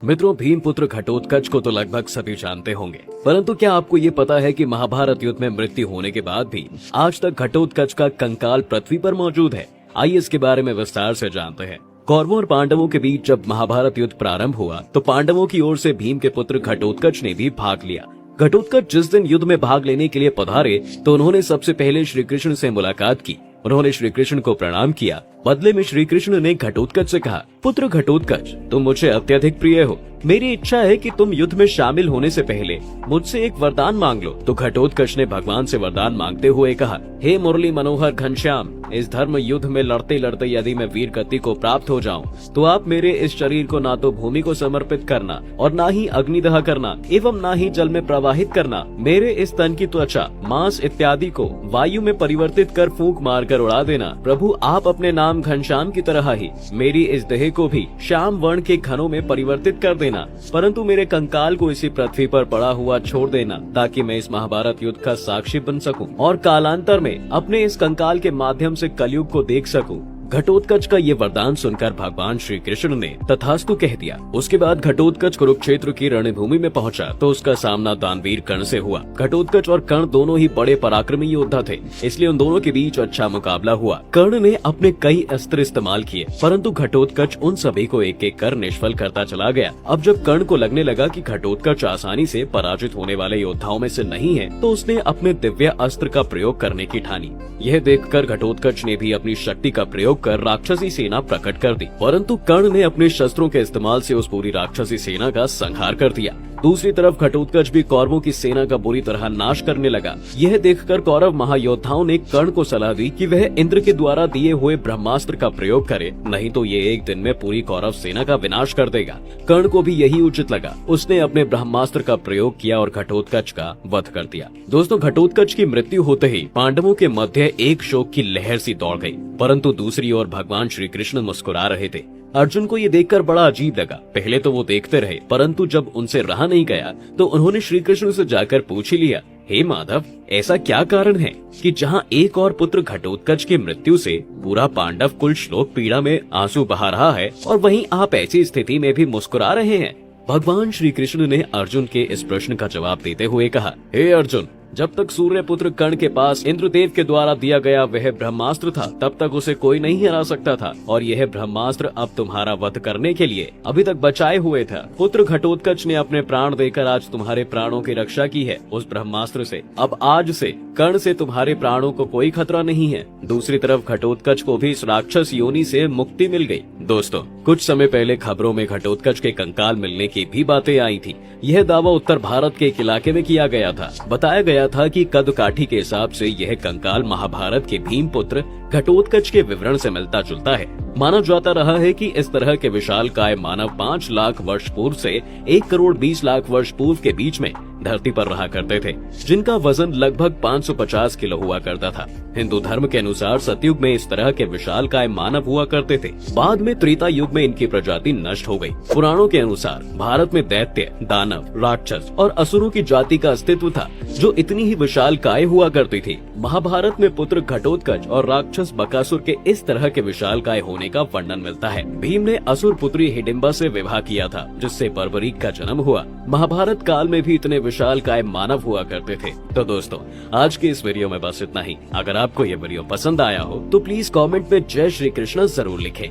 मित्रों, भीम पुत्र घटोत्कच को तो लगभग सभी जानते होंगे, परंतु क्या आपको ये पता है कि महाभारत युद्ध में मृत्यु होने के बाद भी आज तक घटोत्कच का कंकाल पृथ्वी पर मौजूद है। आइए इसके बारे में विस्तार से जानते हैं। कौरवों और पांडवों के बीच जब महाभारत युद्ध प्रारंभ हुआ तो पांडवों की ओर से भीम के पुत्र घटोत्कच ने भी भाग लिया। घटोत्कच जिस दिन युद्ध में भाग लेने के लिए पधारे तो उन्होंने सबसे पहले श्री कृष्ण से मुलाकात की। उन्होंने श्री कृष्ण को प्रणाम किया। बदले में श्री कृष्ण ने घटोत्कच से कहा, पुत्र घटोत्कच, तुम मुझे अत्यधिक प्रिय हो। मेरी इच्छा है कि तुम युद्ध में शामिल होने से पहले मुझसे एक वरदान मांग लो। तो घटोत्कच ने भगवान से वरदान मांगते हुए कहा, हे मुरली मनोहर घनश्याम, इस धर्म युद्ध में लड़ते लड़ते यदि मैं वीर गति को प्राप्त हो जाऊं, तो आप मेरे इस शरीर को ना तो भूमि को समर्पित करना और ना ही अग्निदह करना एवं ना ही जल में प्रवाहित करना। मेरे इस तन की त्वचा, मांस इत्यादि को वायु में परिवर्तित कर फूंक मारकर उड़ा देना। प्रभु, आप अपने नाम घनश्याम की तरह ही मेरी इस देह को भी श्याम वर्ण के घनों में परिवर्तित कर देना, परंतु मेरे कंकाल को इसी पृथ्वी पर पड़ा हुआ छोड़ देना, ताकि मैं इस महाभारत युद्ध का साक्षी बन सकूं और कालांतर में अपने इस कंकाल के माध्यम से कलयुग को देख सकूं। घटोत्कच का ये वरदान सुनकर भगवान श्री कृष्ण ने तथास्तु कह दिया। उसके बाद घटोत्कच कुरुक्षेत्र की रणभूमि में पहुंचा तो उसका सामना दानवीर कर्ण से हुआ। घटोत्कच और कर्ण दोनों ही बड़े पराक्रमी योद्धा थे, इसलिए उन दोनों के बीच अच्छा मुकाबला हुआ। कर्ण ने अपने कई अस्त्र इस्तेमाल किए, परंतु घटोत्कच उन सभी को एक एक कर निष्फल करता चला गया। अब जब कर्ण को लगने लगा कि घटोत्कच आसानी से पराजित होने वाले योद्धाओं में से नहीं है, तो उसने अपने दिव्य अस्त्र का प्रयोग करने की ठानी। यह देखकर घटोत्कच ने भी अपनी शक्ति का प्रयोग कर राक्षसी सेना प्रकट कर दी, परंतु कर्ण ने अपने शस्त्रों के इस्तेमाल से उस पूरी राक्षसी सेना का संहार कर दिया। दूसरी तरफ घटोत्कच भी कौरवों की सेना का बुरी तरह नाश करने लगा। यह देखकर कौरव महायोद्धाओं ने कर्ण को सलाह दी कि वह इंद्र के द्वारा दिए हुए ब्रह्मास्त्र का प्रयोग करे, नहीं तो ये एक दिन में पूरी कौरव सेना का विनाश कर देगा। कर्ण को भी यही उचित लगा। उसने अपने ब्रह्मास्त्र का प्रयोग किया और घटोत्कच का वध कर दिया। दोस्तों, घटोत्कच की मृत्यु होते ही पांडवों के मध्य एक शोक की लहर सी दौड़ गई, परंतु दूसरी ओर भगवान श्री कृष्ण मुस्कुरा रहे थे। अर्जुन को ये देखकर बड़ा अजीब लगा। पहले तो वो देखते रहे, परंतु जब उनसे रहा नहीं गया तो उन्होंने श्री कृष्ण से जाकर पूछ ही लिया, हे माधव, ऐसा क्या कारण है कि जहाँ एक और पुत्र घटोत्कच की मृत्यु से पूरा पांडव कुल शोक पीड़ा में आंसू बहा रहा है और वहीं आप ऐसी स्थिति में भी मुस्कुरा रहे हैं। भगवान श्री कृष्ण ने अर्जुन के इस प्रश्न का जवाब देते हुए कहा, हे अर्जुन, जब तक सूर्य पुत्र कर्ण के पास इंद्रदेव के द्वारा दिया गया वह ब्रह्मास्त्र था, तब तक उसे कोई नहीं हरा सकता था, और यह ब्रह्मास्त्र अब तुम्हारा वध करने के लिए अभी तक बचाए हुए था। पुत्र घटोत्कच ने अपने प्राण देकर आज तुम्हारे प्राणों की रक्षा की है उस ब्रह्मास्त्र से। अब आज से कर्ण से तुम्हारे प्राणों को कोई खतरा नहीं है। दूसरी तरफ घटोत्कच को भी इस राक्षस योनि से मुक्ति मिल गई। दोस्तों, कुछ समय पहले खबरों में घटोत्कच के कंकाल मिलने की भी बातें आई थी। यह दावा उत्तर भारत के एक इलाके में किया गया था। बताया गया था कि कद काठी के हिसाब से यह कंकाल महाभारत के भीम पुत्र घटोत्कच के विवरण से मिलता जुलता है। माना जाता रहा है कि इस तरह के विशालकाय मानव 5 लाख वर्ष पूर्व से 1 करोड़ 20 लाख वर्ष पूर्व के बीच में धरती पर रहा करते थे, जिनका वजन लगभग 550 किलो हुआ करता था। हिंदू धर्म के अनुसार सतयुग में इस तरह के विशालकाय मानव हुआ करते थे। बाद में त्रेता युग में इनकी प्रजाति नष्ट हो गई। पुराणों के अनुसार भारत में दैत्य, दानव, राक्षस और असुरों की जाति का अस्तित्व था, जो इतनी ही विशालकाय हुआ करती थी। महाभारत में पुत्र घटोत्कच और राक्षस बकासुर के इस तरह के विशालकाय होने का वर्णन मिलता है। भीम ने असुर पुत्री हिडिंबा से विवाह किया था, जिससे बर्बरीक का जन्म हुआ। महाभारत काल में भी इतने विशालकाय मानव हुआ करते थे। तो दोस्तों, आज की इस वीडियो में बस इतना ही। अगर आपको ये वीडियो पसंद आया हो तो प्लीज कमेंट में जय श्री कृष्ण जरूर लिखें।